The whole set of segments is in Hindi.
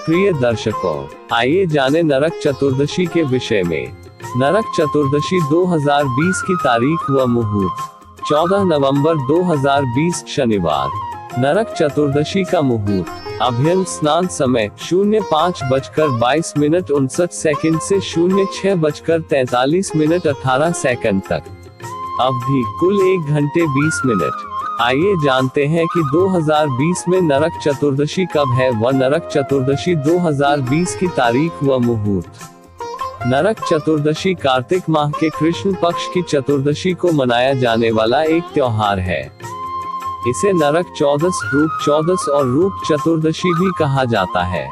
प्रिय दर्शकों, आइए जाने नरक चतुर्दशी के विषय में। नरक चतुर्दशी 2020 की तारीख व मुहूर्त 14 नवंबर 2020 शनिवार। नरक चतुर्दशी का मुहूर्त अभ्यंग स्नान समय 05:22:59 से 06:43:18 तक। अवधि कुल 1 घंटे 20 मिनट। आइए जानते हैं कि 2020 में नरक चतुर्दशी कब है व नरक चतुर्दशी 2020 की तारीख व मुहूर्त। नरक चतुर्दशी कार्तिक माह के कृष्ण पक्ष की चतुर्दशी को मनाया जाने वाला एक त्योहार है। इसे नरक चौदस, रूप चौदस और रूप चतुर्दशी भी कहा जाता है।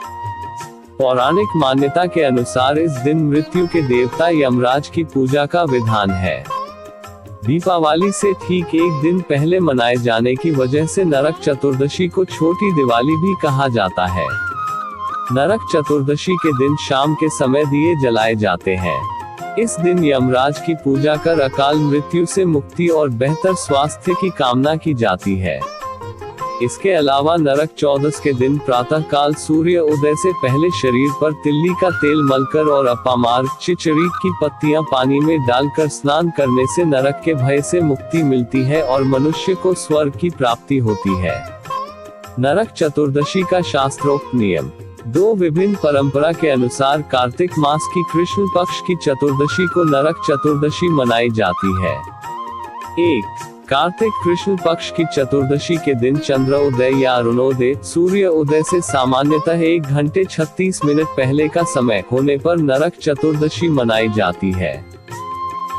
पौराणिक मान्यता के अनुसार इस दिन मृत्यु के देवता यमराज की पूजा का विधान है। दीपावली से ठीक एक दिन पहले मनाए जाने की वजह से नरक चतुर्दशी को छोटी दिवाली भी कहा जाता है। नरक चतुर्दशी के दिन शाम के समय दिए जलाए जाते हैं। इस दिन यमराज की पूजा कर अकाल मृत्यु से मुक्ति और बेहतर स्वास्थ्य की कामना की जाती है। इसके अलावा नरक चौदस के दिन प्रातः काल सूर्य उदय से पहले शरीर पर तिल्ली का तेल मलकर और अपामार्ग चिचरी की पत्तियां पानी में डालकर स्नान करने से नरक के भय से मुक्ति मिलती है और मनुष्य को स्वर्ग की प्राप्ति होती है। नरक चतुर्दशी का शास्त्रोक्त नियम। 2 विभिन्न परंपरा के अनुसार कार्तिक मास की कृष्ण पक्ष की चतुर्दशी को नरक चतुर्दशी मनाई जाती है। 1. कार्तिक कृष्ण पक्ष की चतुर्दशी के दिन चंद्रोदय या अरुणोदय सूर्य उदय से सामान्यतः 1 घंटे 36 मिनट पहले का समय होने पर नरक चतुर्दशी मनाई जाती है।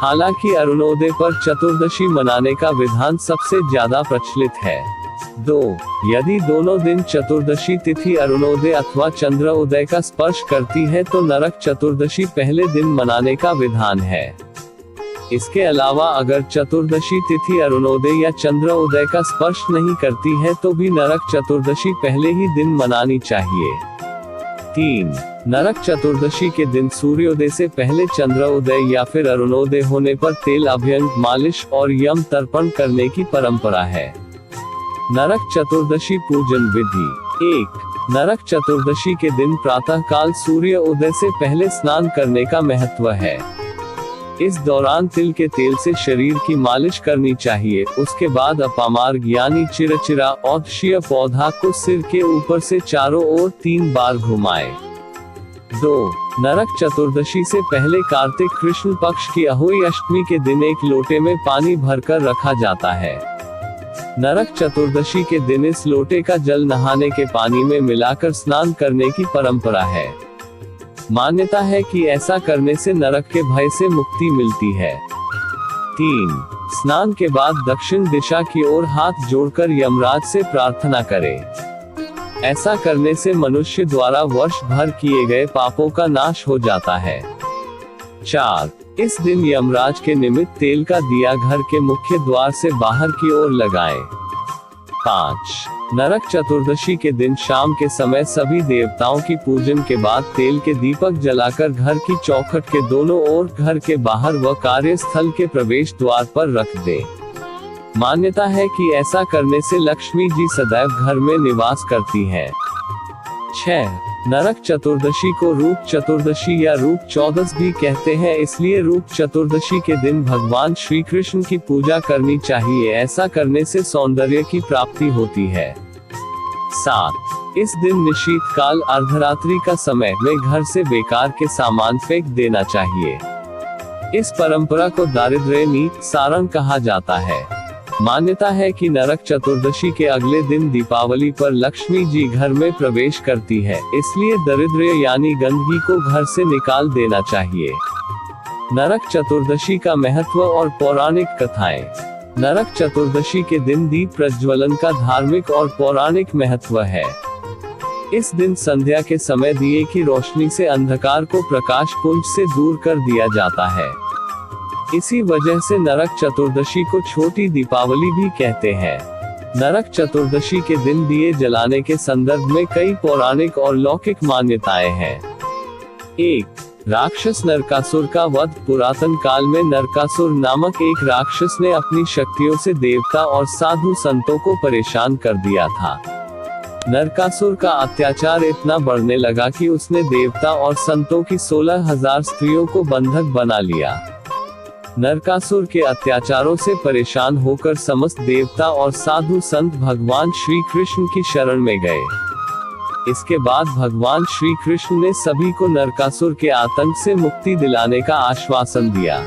हालांकि अरुणोदय पर चतुर्दशी मनाने का विधान सबसे ज्यादा प्रचलित है। 2. यदि दोनों दिन चतुर्दशी तिथि अरुणोदय अथवा चंद्रोदय का स्पर्श करती है तो नरक चतुर्दशी पहले दिन मनाने का विधान है। इसके अलावा अगर चतुर्दशी तिथि अरुणोदय या चंद्रोदय का स्पर्श नहीं करती है तो भी नरक चतुर्दशी पहले ही दिन मनानी चाहिए। 3. नरक चतुर्दशी के दिन सूर्योदय से पहले चंद्रोदय या फिर अरुणोदय होने पर तेल अभ्यंग, मालिश और यम तर्पण करने की परंपरा है। नरक चतुर्दशी पूजन विधि। 1. नरक चतुर्दशी के दिन प्रातः काल सूर्य उदय से पहले स्नान करने का महत्व है। इस दौरान तिल के तेल से शरीर की मालिश करनी चाहिए। उसके बाद अपामार्ग यानी चिरचिरा औषधीय पौधा को सिर के ऊपर से चारों ओर 3 बार घुमाएं। 2. नरक चतुर्दशी से पहले कार्तिक कृष्ण पक्ष की अहोई अष्टमी के दिन 1 लोटे में पानी भरकर रखा जाता है। नरक चतुर्दशी के दिन इस लोटे का जल नहाने के पानी में मिलाकर स्नान करने की परंपरा है। मान्यता है कि ऐसा करने से नरक के भय से मुक्ति मिलती है। 3. स्नान के बाद दक्षिण दिशा की ओर हाथ जोड़कर यमराज से प्रार्थना करें। ऐसा करने से मनुष्य द्वारा वर्ष भर किए गए पापों का नाश हो जाता है। 4. इस दिन यमराज के निमित्त तेल का दिया घर के मुख्य द्वार से बाहर की ओर लगाएं। 5. नरक चतुर्दशी के दिन शाम के समय सभी देवताओं की पूजन के बाद तेल के दीपक जलाकर घर की चौखट के दोनों ओर, घर के बाहर व कार्यस्थल के प्रवेश द्वार पर रख दें। मान्यता है कि ऐसा करने से लक्ष्मी जी सदैव घर में निवास करती हैं। 6. नरक चतुर्दशी को रूप चतुर्दशी या रूप चौदस भी कहते हैं, इसलिए रूप चतुर्दशी के दिन भगवान श्री कृष्ण की पूजा करनी चाहिए। ऐसा करने से सौंदर्य की प्राप्ति होती है। 7. इस दिन निशीत काल अर्धरात्रि का समय में घर से बेकार के सामान फेंक देना चाहिए। इस परंपरा को दारिद्र्य निवारण कहा जाता है। मान्यता है कि नरक चतुर्दशी के अगले दिन दीपावली पर लक्ष्मी जी घर में प्रवेश करती है, इसलिए दरिद्र यानी गंदगी को घर से निकाल देना चाहिए। नरक चतुर्दशी का महत्व और पौराणिक कथाएं। नरक चतुर्दशी के दिन दीप प्रज्वलन का धार्मिक और पौराणिक महत्व है। इस दिन संध्या के समय दिए की रोशनी से अंधकार को प्रकाश पुंज से दूर कर दिया जाता है। इसी वजह से नरक चतुर्दशी को छोटी दीपावली भी कहते हैं। नरक चतुर्दशी के दिन दिए जलाने के संदर्भ में कई पौराणिक और लौकिक मान्यताएं हैं। 1. राक्षस नरकासुर का वध। पुरातन काल में नरकासुर नामक एक राक्षस ने अपनी शक्तियों से देवता और साधु संतों को परेशान कर दिया था। नरकासुर का अत्याचार इतना बढ़ने लगा कि उसने देवता और संतों की 16,000 स्त्रियों को बंधक बना लिया। नरकासुर के अत्याचारों से परेशान होकर समस्त देवता और साधु संत भगवान श्री कृष्ण की शरण में गए। इसके बाद भगवान श्री कृष्ण ने सभी को नरकासुर के आतंक से मुक्ति दिलाने का आश्वासन दिया।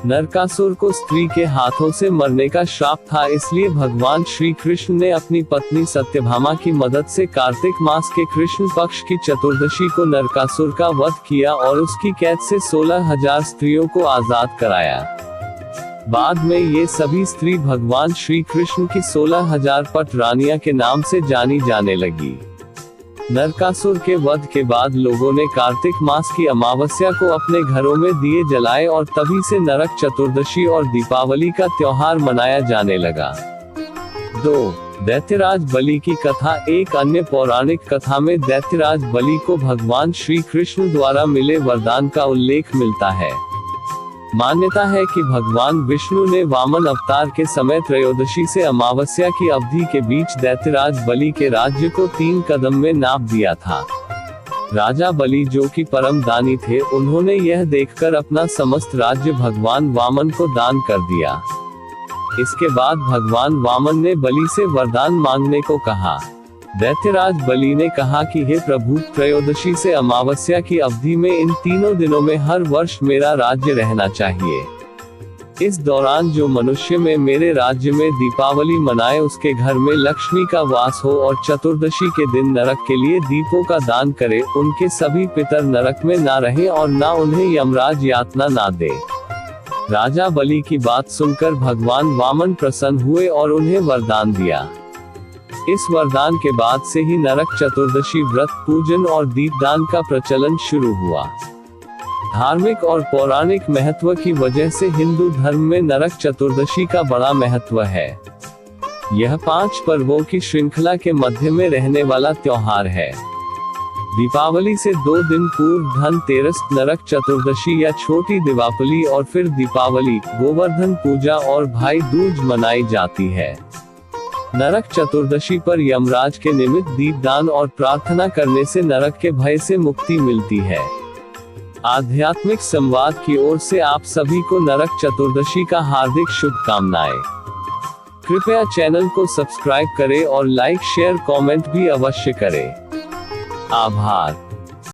नरकासुर को स्त्री के हाथों से मरने का श्राप था, इसलिए भगवान श्री कृष्ण ने अपनी पत्नी सत्यभामा की मदद से कार्तिक मास के कृष्ण पक्ष की चतुर्दशी को नरकासुर का वध किया और उसकी कैद से 16,000 स्त्रियों को आजाद कराया। बाद में ये सभी स्त्री भगवान श्री कृष्ण की 16,000 पट रानियां के नाम से जानी जाने लगी। नरकासुर के वध के बाद लोगों ने कार्तिक मास की अमावस्या को अपने घरों में दिए जलाए और तभी से नरक चतुर्दशी और दीपावली का त्योहार मनाया जाने लगा। 2. दैत्यराज बलि की कथा। एक अन्य पौराणिक कथा में दैत्यराज बलि को भगवान श्री कृष्ण द्वारा मिले वरदान का उल्लेख मिलता है। मान्यता है कि भगवान विष्णु ने वामन अवतार के समय त्रयोदशी से अमावस्या की अवधि के बीच दैत्यराज बलि के राज्य को 3 कदम में नाप दिया था। राजा बलि, जो कि परम दानी थे, उन्होंने यह देखकर अपना समस्त राज्य भगवान वामन को दान कर दिया। इसके बाद भगवान वामन ने बलि से वरदान मांगने को कहा। दैत्यराज बलि ने कहा कि हे प्रभु, त्रयोदशी से अमावस्या की अवधि में इन 3 दिनों में हर वर्ष मेरा राज्य रहना चाहिए। इस दौरान जो मनुष्य में मेरे राज्य में दीपावली मनाए उसके घर में लक्ष्मी का वास हो और चतुर्दशी के दिन नरक के लिए दीपों का दान करे, उनके सभी पितर नरक में ना रहे और ना उन्हें यमराज यातना ना दे। राजा बलि की बात सुनकर भगवान वामन प्रसन्न हुए और उन्हें वरदान दिया। इस वरदान के बाद से ही नरक चतुर्दशी व्रत, पूजन और दीपदान का प्रचलन शुरू हुआ। धार्मिक और पौराणिक महत्व की वजह से हिंदू धर्म में नरक चतुर्दशी का बड़ा महत्व है। यह 5 पर्वों की श्रृंखला के मध्य में रहने वाला त्योहार है। दीपावली से 2 दिन पूर्व धनतेरस, नरक चतुर्दशी या छोटी दिवाली और फिर दीपावली, गोवर्धन पूजा और भाई दूज मनाई जाती है। नरक चतुर्दशी पर यमराज के निमित्त दीपदान और प्रार्थना करने से नरक के भय से मुक्ति मिलती है। आध्यात्मिक संवाद की ओर से आप सभी को नरक चतुर्दशी का हार्दिक शुभकामनाएं। कृपया चैनल को सब्सक्राइब करें और लाइक, शेयर, कमेंट भी अवश्य करें। आभार।